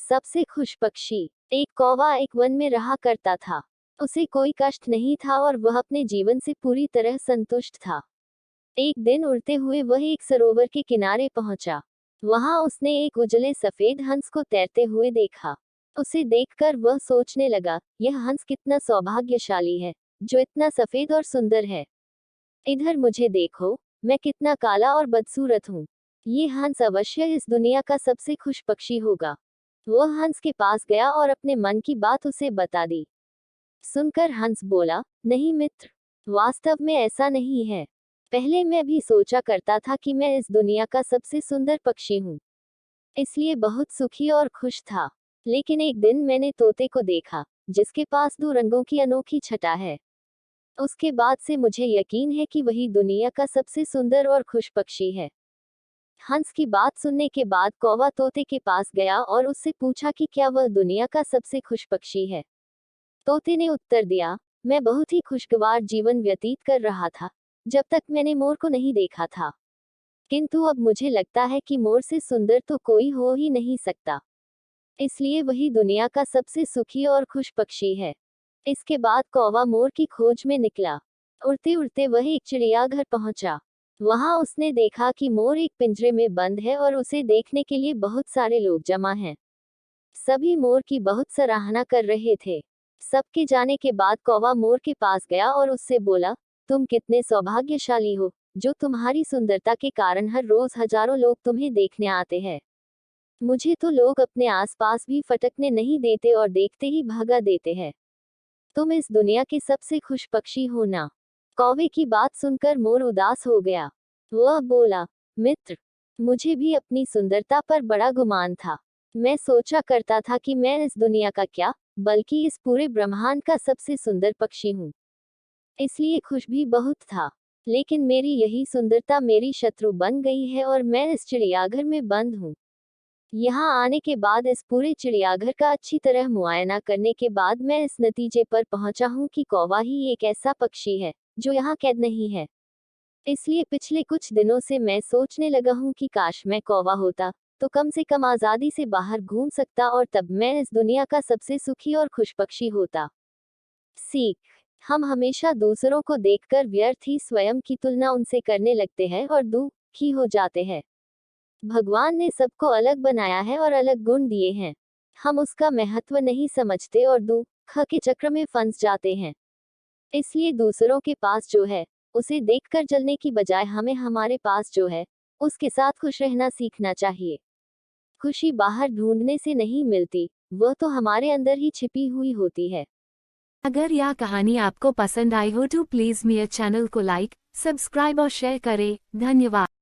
सबसे खुश पक्षी। एक कौवा एक वन में रहा करता था। उसे कोई कष्ट नहीं था और वह अपने जीवन से पूरी तरह संतुष्ट था। एक दिन उड़ते हुए वह एक सरोवर के किनारे पहुंचा। वहां उसने एक उजले सफेद हंस को तैरते हुए देखा। उसे देखकर वह सोचने लगा, यह हंस कितना सौभाग्यशाली है, जो इतना सफेद और सुंदर है। इधर मुझे देखो, मैं कितना काला और बदसूरत हूँ। ये हंस अवश्य इस दुनिया का सबसे खुश पक्षी होगा। वह हंस के पास गया और अपने मन की बात उसे बता दी। सुनकर हंस बोला, नहीं मित्र, वास्तव में ऐसा नहीं है। पहले मैं भी सोचा करता था कि मैं इस दुनिया का सबसे सुंदर पक्षी हूँ, इसलिए बहुत सुखी और खुश था। लेकिन एक दिन मैंने तोते को देखा, जिसके पास 2 रंगों की अनोखी छटा है। उसके बाद से मुझे यकीन है कि वही दुनिया का सबसे सुंदर और खुश पक्षी है। हंस की बात सुनने के बाद कौवा तोते के पास गया और उससे पूछा कि क्या वह दुनिया का सबसे खुश पक्षी है। तोते ने उत्तर दिया, मैं बहुत ही खुशगवार जीवन व्यतीत कर रहा था, जब तक मैंने मोर को नहीं देखा था। किंतु अब मुझे लगता है कि मोर से सुंदर तो कोई हो ही नहीं सकता, इसलिए वही दुनिया का सबसे सुखी और खुश पक्षी है। इसके बाद कौवा मोर की खोज में निकला। उड़ते उड़ते वह एक चिड़ियाघर पहुंचा। वहां उसने देखा कि मोर एक पिंजरे में बंद है और उसे देखने के लिए बहुत सारे लोग जमा हैं। सभी मोर की बहुत सराहना कर रहे थे। सबके जाने के बाद कौवा मोर के पास गया और उससे बोला, तुम कितने सौभाग्यशाली हो, जो तुम्हारी सुंदरता के कारण हर रोज हजारों लोग तुम्हें देखने आते हैं। मुझे तो लोग अपने आसपास भी फटकने नहीं देते और देखते ही भगा देते हैं। तुम इस दुनिया के सबसे खुश पक्षी हो ना। कौवे की बात सुनकर मोर उदास हो गया। वह बोला, मित्र, मुझे भी अपनी सुंदरता पर बड़ा गुमान था। मैं सोचा करता था कि मैं इस दुनिया का क्या, बल्कि इस पूरे ब्रह्मांड का सबसे सुंदर पक्षी हूँ, इसलिए खुश भी बहुत था। लेकिन मेरी यही सुंदरता मेरी शत्रु बन गई है और मैं इस चिड़ियाघर में बंद हूँ। यहाँ आने के बाद, इस पूरे चिड़ियाघर का अच्छी तरह मुआयना करने के बाद मैं इस नतीजे पर पहुंचा हूँ कि कौवा ही एक ऐसा पक्षी है जो यहाँ कैद नहीं है। इसलिए पिछले कुछ दिनों से मैं सोचने लगा हूँ कि काश मैं कौवा होता, तो कम से कम आजादी से बाहर घूम सकता और तब मैं इस दुनिया का सबसे सुखी और खुश पक्षी होता। सीख, हम हमेशा दूसरों को देखकर व्यर्थ ही स्वयं की तुलना उनसे करने लगते हैं और दुखी हो जाते हैं। भगवान ने सबको अलग बनाया है और अलग गुण दिए हैं। हम उसका महत्व नहीं समझते और दुख के चक्र में फंस जाते हैं। इसलिए दूसरों के पास जो है, उसे देखकर जलने की बजाय हमें हमारे पास जो है, उसके साथ खुश रहना सीखना चाहिए। खुशी बाहर ढूंढने से नहीं मिलती, वह तो हमारे अंदर ही छिपी हुई होती है। अगर यह कहानी आपको पसंद आई हो तो प्लीज़ मेरे चैनल को लाइक, सब्सक्राइब और शेयर करें। धन्यवाद।